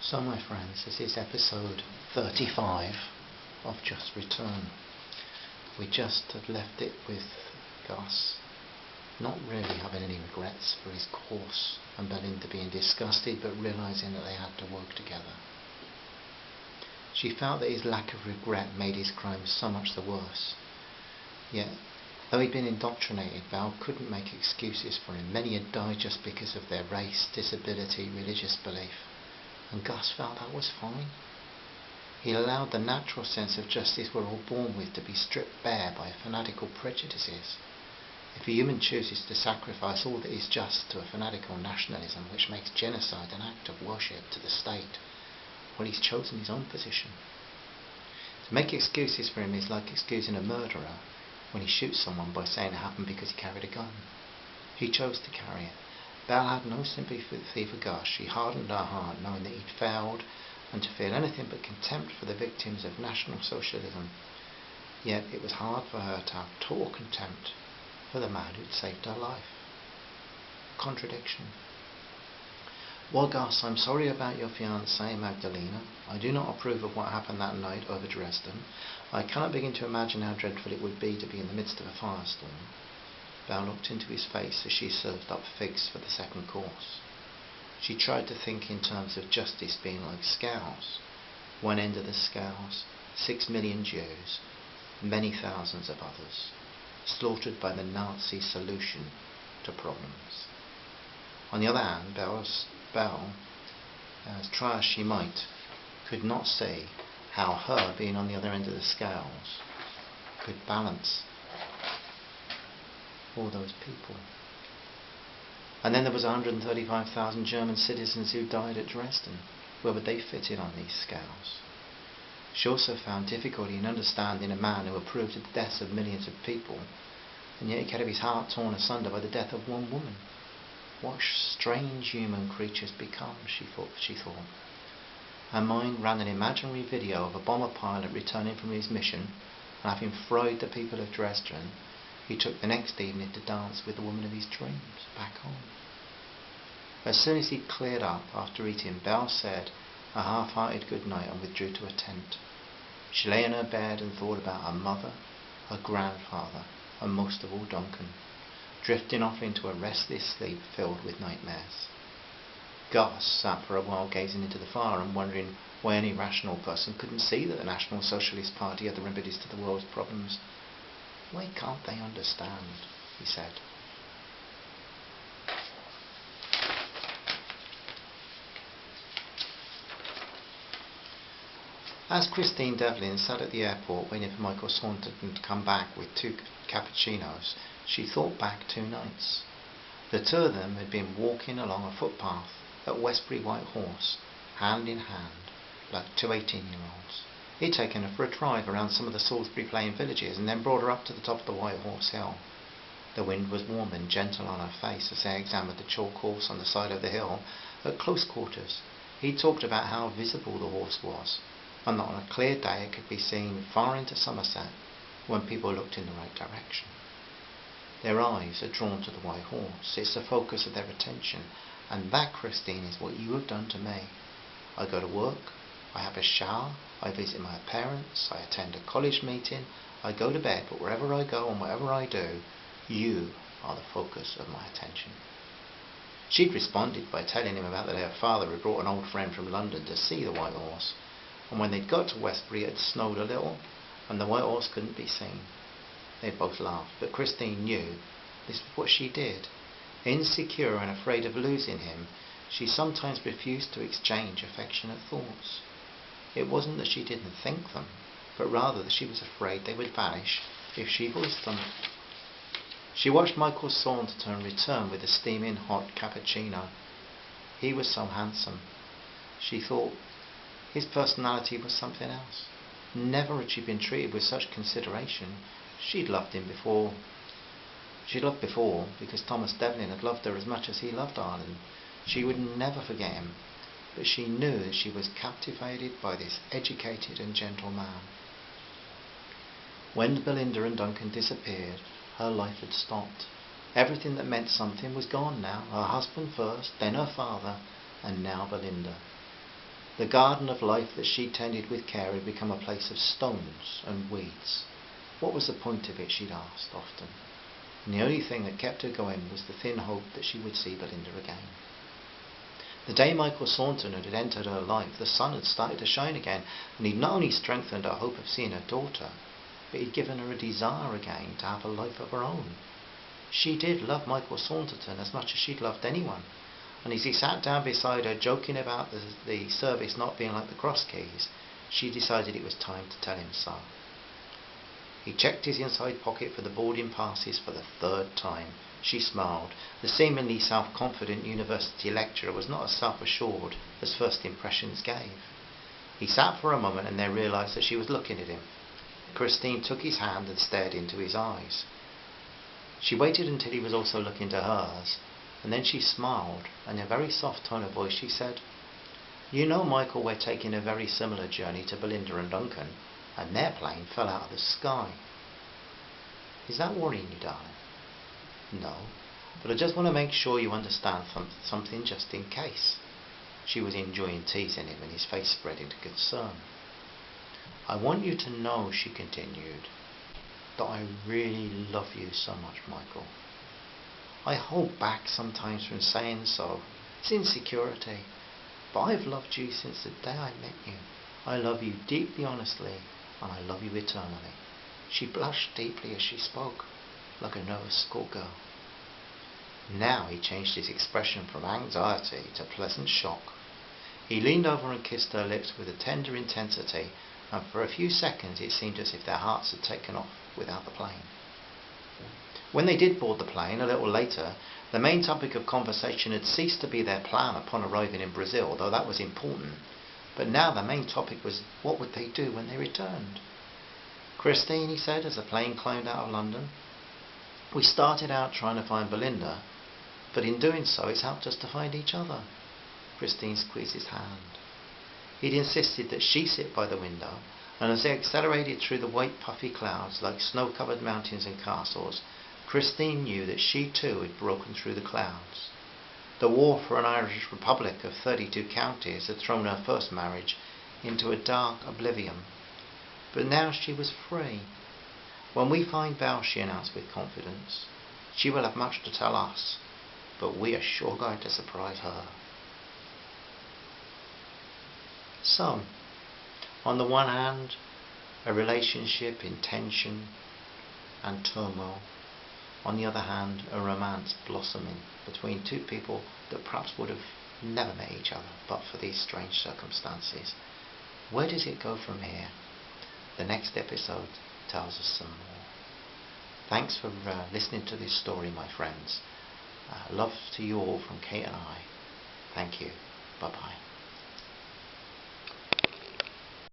So my friends, this is episode 35 of Just Return. We just had left it with Gus not really having any regrets for his course and Belinda being disgusted but realising that they had to work together. She felt that his lack of regret made his crime so much the worse. Yet, though he'd been indoctrinated, Val couldn't make excuses for him. Many had died just because of their race, disability, religious belief. And Gus felt that was fine. He allowed the natural sense of justice we're all born with to be stripped bare by fanatical prejudices. If a human chooses to sacrifice all that is just to a fanatical nationalism which makes genocide an act of worship to the state, well, he's chosen his own position. To make excuses for him is like excusing a murderer when he shoots someone by saying it happened because he carried a gun. He chose to carry it. Belle had no sympathy for Gus. She hardened her heart knowing that he'd failed and to feel anything but contempt for the victims of National Socialism. Yet it was hard for her to have total contempt for the man who'd saved her life. Contradiction. Well, Gus, I'm sorry about your fiancée, Magdalena. I do not approve of what happened that night over Dresden. I cannot begin to imagine how dreadful it would be to be in the midst of a firestorm. Val looked into his face as she served up figs for the second course. She tried to think in terms of justice being like scales. One end of the scales, 6 million Jews, many thousands of others, slaughtered by the Nazi solution to problems. On the other hand, Belle, as try as she might, could not see how her being on the other end of the scales could balance all those people. And then there was 135,000 German citizens who died at Dresden. Where would they fit in on these scales? She also found difficulty in understanding a man who approved of the deaths of millions of people, and yet he could have his heart torn asunder by the death of one woman. What strange human creatures become, she thought. Her mind ran an imaginary video of a bomber pilot returning from his mission, and having fried the people of Dresden, he took the next evening to dance with the woman of his dreams back home. As soon as he'd cleared up after eating, Belle said a half-hearted good night and withdrew to a tent. She lay in her bed and thought about her mother, her grandfather, and most of all Duncan, drifting off into a restless sleep filled with nightmares. Gus sat for a while gazing into the fire and wondering why any rational person couldn't see that the National Socialist Party had the remedies to the world's problems. Why can't they understand? He said. As Christine Devlin sat at the airport waiting for Michael Saunderton to come back with 2 cappuccinos, she thought back 2 nights. The 2 of them had been walking along a footpath at Westbury White Horse, hand in hand, like 2 18-year-olds. He'd taken her for a drive around some of the Salisbury Plain villages and then brought her up to the top of the White Horse Hill. The wind was warm and gentle on her face as they examined the chalk horse on the side of the hill at close quarters. He talked about how visible the horse was, and that on a clear day it could be seen far into Somerset when people looked in the right direction. Their eyes are drawn to the white horse. It's the focus of their attention, and that, Christine, is what you have done to me. I go to work, I have a shower, I visit my parents, I attend a college meeting, I go to bed, but wherever I go and whatever I do, you are the focus of my attention. She'd responded by telling him about the day her father had brought an old friend from London to see the white horse, and when they'd got to Westbury it had snowed a little, and the white horse couldn't be seen. They'd both laughed, but Christine knew this was what she did. Insecure and afraid of losing him, she sometimes refused to exchange affectionate thoughts. It wasn't that she didn't think them, but rather that she was afraid they would vanish if she voiced them. She watched Michael Saunderton return with a steaming hot cappuccino. He was so handsome. She thought his personality was something else. Never had she been treated with such consideration. She'd loved him before. She'd loved before because Thomas Devlin had loved her as much as he loved Ireland. She would never forget him, but she knew that she was captivated by this educated and gentle man. When Belinda and Duncan disappeared, her life had stopped. Everything that meant something was gone now. Her husband first, then her father, and now Belinda. The garden of life that she tended with care had become a place of stones and weeds. What was the point of it, she'd asked often. And the only thing that kept her going was the thin hope that she would see Belinda again. The day Michael Saunton had entered her life, the sun had started to shine again, and he'd not only strengthened her hope of seeing her daughter, but he'd given her a desire again to have a life of her own. She did love Michael Saunderton as much as she'd loved anyone, and as he sat down beside her joking about the service not being like the Cross Keys, she decided it was time to tell him so. He checked his inside pocket for the boarding passes for the third time. She smiled. The seemingly self-confident university lecturer was not as self-assured as first impressions gave. He sat for a moment and then realised that she was looking at him. Christine took his hand and stared into his eyes. She waited until he was also looking into hers, and then she smiled, and in a very soft tone of voice she said, "You know, Michael, we're taking a very similar journey to Belinda and Duncan, and their plane fell out of the sky. Is that worrying you, darling?" "No, but I just want to make sure you understand something just in case." She was enjoying teasing him, and his face spread into concern. "I want you to know," she continued, "that I really love you so much, Michael. I hold back sometimes from saying so. It's insecurity. But I've loved you since the day I met you. I love you deeply, honestly, and I love you eternally." She blushed deeply as she spoke, like a nervous schoolgirl. Now he changed his expression from anxiety to pleasant shock. He leaned over and kissed her lips with a tender intensity, and for a few seconds it seemed as if their hearts had taken off without the plane. When they did board the plane, a little later, the main topic of conversation had ceased to be their plan upon arriving in Brazil, though that was important. But now the main topic was, what would they do when they returned? "Christine," he said as the plane climbed out of London, "we started out trying to find Belinda, but in doing so it's helped us to find each other." Christine squeezed his hand. He'd insisted that she sit by the window, and as they accelerated through the white puffy clouds like snow-covered mountains and castles, Christine knew that she too had broken through the clouds. The war for an Irish Republic of 32 counties had thrown her first marriage into a dark oblivion. But now she was free. "When we find Belle," she announced with confidence, "she will have much to tell us, but we are sure going to surprise her." So, on the one hand, a relationship in tension and turmoil. On the other hand, a romance blossoming between two people that perhaps would have never met each other but for these strange circumstances. Where does it go from here? The next episode tells us some more. Thanks for listening to this story, my friends. Love to you all from Kate and I. Thank you. Bye-bye.